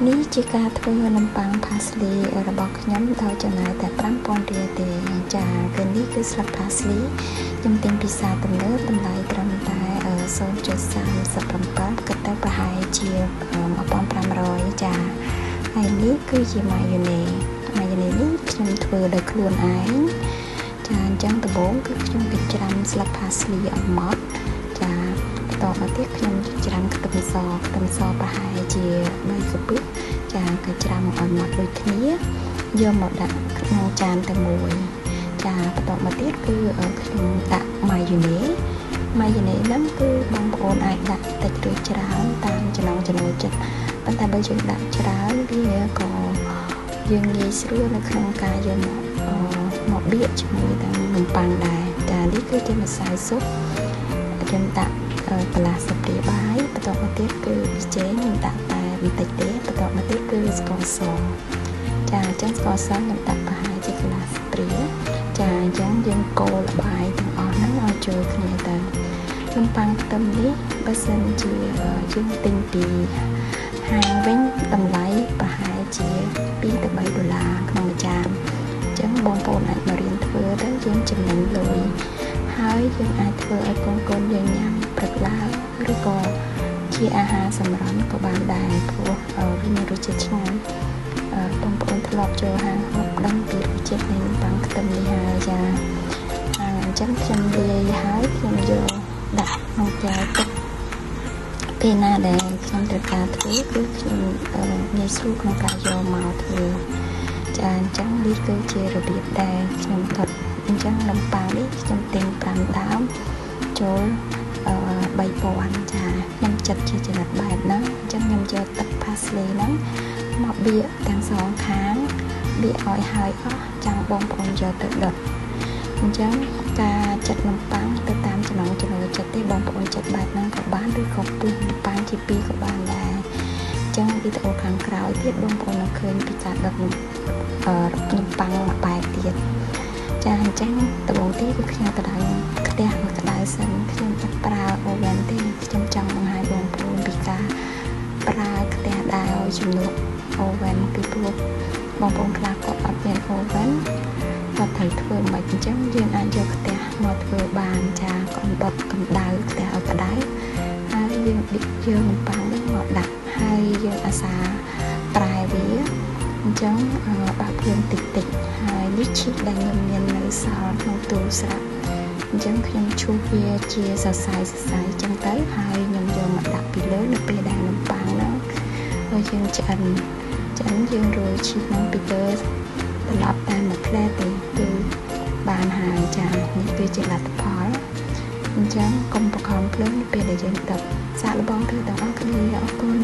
នេះជាការធ្វើនំប៉័ងផាស្លីរបស់ខ្ញុំដោយចំណាយតែ 5,000 រៀលទេចាគឺនេះគឺស្លឹកផាស្លីខ្ញុំទិញពីផ្សារទំនើបតម្លៃត្រឹមតែ 0.37 គិតទៅប្រហែលជា 1,500 ចាហើយនេះគឺជាម៉ាយ៉ូណេនេះខ្ញុំធ្វើដោយខ្លួនឯងចាអញ្ចឹងដំបូងគឺខ្ញុំទៅច្រាំស្លឹកផាស្លីឲ្យម៉ត់ចាបន្តមកទៀតខ្ញុំច្រាំខ្ទឹមសប្រហែលជា3 ស្ពឹកចាក៏ច្រាំឲ្យម៉ត់ដូចគ្នាយកមកដាក់ក្នុងចានតែមួយចាបន្តមកទៀតគឺខ្ញុំដាក់ម៉ាយ៉ូណេហ្នឹងគឺបងប្អូនអាចដាក់តិចឬច្រើនតាមចំណង់ចំណូលចិត្តប៉ុន្តែបើយើងដាក់ច្រើនវាក៏យើងងាយស្រួលនៅក្នុងការយកមកបៀកជាមួយនឹងនំប៉័ងដែរចានេះគឺជាម្សៅស៊ុបខ្ញុំដាក់កន្លះស្លាបព្រាបាយបន្តមកទៀតគឺប៊ីចេងខ្ញុំដាក់តែបន្តិចទេបន្តមកទៀតគឺស្ករសចាអញ្ចឹងស្ករសខ្ញុំដាក់ប្រហែលជាកន្លះស្លាបព្រាចាអញ្ចឹងយើងកូរល្បាយទាំងអស់ហ្នឹងឲ្យចូលគ្នាទៅនំប៉័ងខ្ទឹមនេះបើសិនជាយើងទិញពីហាងវិញតម្លៃប្រហែលជា$2 ទៅ$3ក្នុងមួយចានអញ្ចឹងបងប្អូនអាចមករៀនធ្វើទៅយើងចំណេញលុយហើយយើងអាចធ្វើឲ្យកូនយើងញ៉ាំព្រឹកឡើងឬក៏ជាអាហារសម្រន់ក៏បានដែរព្រោះវាមានរសជាតិឆ្ងាញ់បងប្អូនធ្លាប់ចូលហាងហូបដឹងពីរសជាតិនៃនំប៉័ងខ្ទឹមនេះហើយចាអញ្ចឹងខ្ញុំលាយហើយខ្ញុំយកដាក់ក្នុងចានទឹកពេលណាដែលខ្ញុំត្រូវការធ្វើគឺខ្ញុំងាយស្រួលក្នុងការយកមកធ្វើចាអញ្ចឹងនេះគឺជារបៀបដែលខ្ញុំថតអញ្ចឹងនំប៉័ងនេះខ្ញុំទិញ5ដើមចូល3,000ចាខ្ញុំចិត្តជាចរិតបែបហ្នឹងអញ្ចឹងខ្ញុំយកទឹកផាស្លីហ្នឹងមកបៀកទាំងសងខាងបៀកឲ្យហើយអស់ចាំបងប្អូនយកទៅដុតអញ្ចឹងការចាត់នំប៉័ងទៅតាមចំណង់ចំណូលចិត្តទេបងប្អូនចិត្តបែបហ្នឹងក៏បានឬក៏ពុះនំប៉័ងជា2ក៏បានដែរអញ្ចឹងវីដេអូខាងក្រោយទៀតបងប្អូននឹងឃើញពីការដុតនំប៉័ងមួយបែបទៀតចាអញ្ចឹងដំបូងទីគឺខ្ញុំទៅដល់ខ្ទះមួយក្តៅសិនខ្ញុំអត់ប្រើអូវ៉ាន់ទេខ្ញុំចង់បង្ហាញបងប្អូនពីការប្រើខ្ទះដែរឲ្យជំនួសអូវ៉ាន់ពីព្រោះបងប្អូនខ្លះគាត់អត់មានអូវ៉ាន់គាត់ត្រូវធ្វើមិនអញ្ចឹងយើងអាចយកខ្ទះមកធ្វើបានចាកុំដុតកម្ដៅខ្ទះឲ្យក្តៅហើយយើងនំប៉័ងនេះមកដាក់ហើយយើងអាសាប្រែវាអញ្ចឹងបើកភ្លើងតិចហើយនេះឈីកដែលខ្ញុំមាននៅសល់ក្នុងទូស្រាប់អញ្ចឹងខ្ញុំឈូសវាជាសរសៃអញ្ចឹងទៅហើយខ្ញុំយកមកដាក់ពីលើនៅពេលដែលនំប៉័ងហ្នឹងហើយយើងឆ្អិនយើងរោយឈីកហ្នឹងពីលើត្រឡប់តែមួយផ្លែទេគឺបានហើយចានេះគឺជាលទ្ធផលអញ្ចឹងកុំបង្ខំភ្លើងនៅពេលដែលយើងដុតសាកល្បងធ្វើទាំងអស់គ្នាអរគុណ